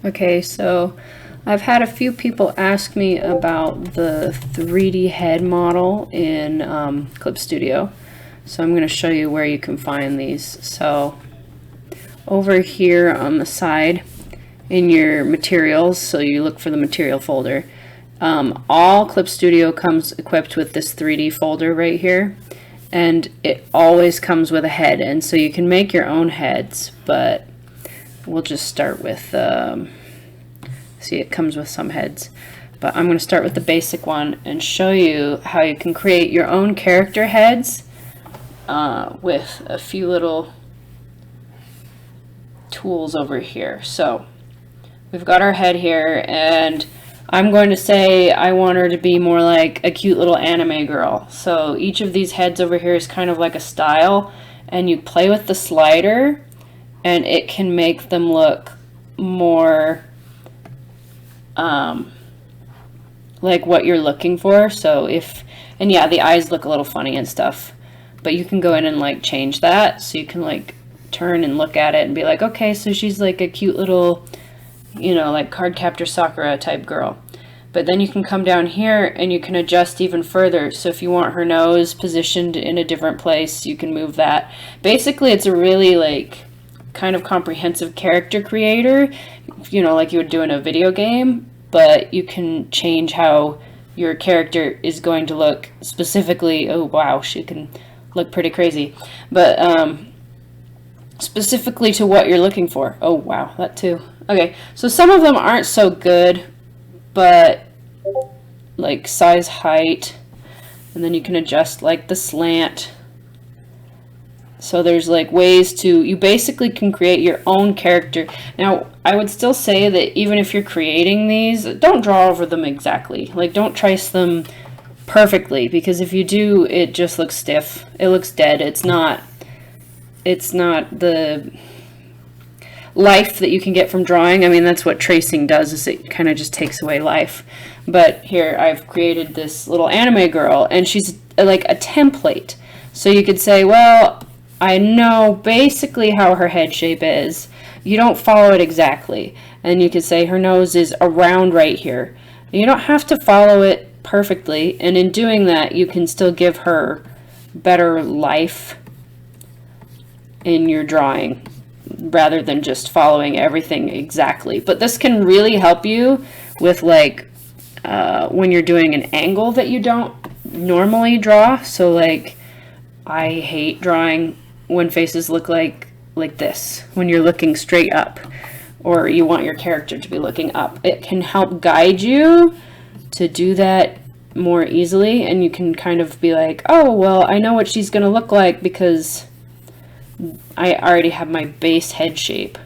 Okay, so I've had a few people ask me about the 3D head model in Clip Studio. So I'm going to show you where you can find these. So over here on the side in your materials, so you look for the material folder, all Clip Studio comes equipped with this 3D folder right here, and it always comes with a head, and so you can make your own heads, but we'll just start with see, it comes with some heads, but I'm going to start with the basic one and show you how you can create your own character heads with a few little tools over here. So we've got our head here, and I'm going to say I want her to be more like a cute little anime girl. So each of these heads over here is kind of like a style, and you play with the slider and it can make them look more like what you're looking for. So and yeah, the eyes look a little funny and stuff, but you can go in and like change that, so you can like turn and look at it and be like, okay, so she's like a cute little, you know, like Cardcaptor Sakura type girl. But then you can come down here and you can adjust even further. So if you want her nose positioned in a different place, you can move that. Basically, it's a really like kind of comprehensive character creator, you know, like you would do in a video game, but you can change how your character is going to look specifically. Oh wow, she can look pretty crazy, but specifically to what you're looking for. Oh wow, that too. Okay, so some of them aren't so good, but like size, height, and then you can adjust like the slant. So there's like ways to, you basically can create your own character. Now, I would still say that even if you're creating these, don't draw over them exactly. Like, don't trace them perfectly, because if you do, it just looks stiff. It looks dead. It's not the life that you can get from drawing. I mean, that's what tracing does, is it kind of just takes away life. But here, I've created this little anime girl, and she's like a template. So you could say, well, I know basically how her head shape is. You don't follow it exactly. And you could say her nose is around right here. You don't have to follow it perfectly. And in doing that, you can still give her better life in your drawing, rather than just following everything exactly. But this can really help you with like when you're doing an angle that you don't normally draw. So like, I hate drawing when faces look like this, when you're looking straight up, or you want your character to be looking up. It can help guide you to do that more easily, and you can kind of be like, oh, well, I know what she's going to look like because I already have my base head shape.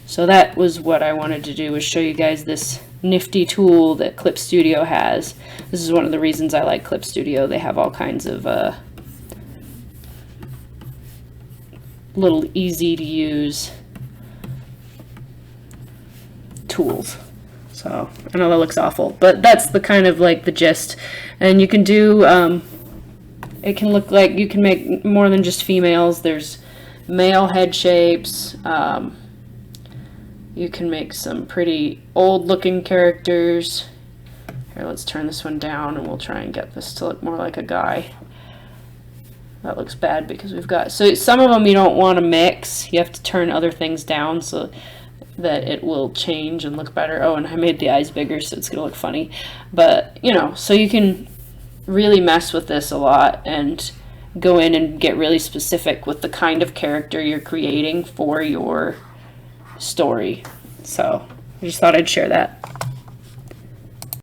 So that was what I wanted to do, was show you guys this nifty tool that Clip Studio has. This is one of the reasons I like Clip Studio. They have all kinds of little easy to use tools. So I know that looks awful, but that's the kind of like the gist. And you can do it can look like you can make more than just females. There's male head shapes. You can make some pretty old looking characters. Here, let's turn this one down and we'll try and get this to look more like a guy. That looks bad because we've got, so some of them you don't want to mix. You have to turn other things down so that it will change and look better. Oh, and I made the eyes bigger, so it's going to look funny. But, you know, so you can really mess with this a lot and go in and get really specific with the kind of character you're creating for your story. So I just thought I'd share that.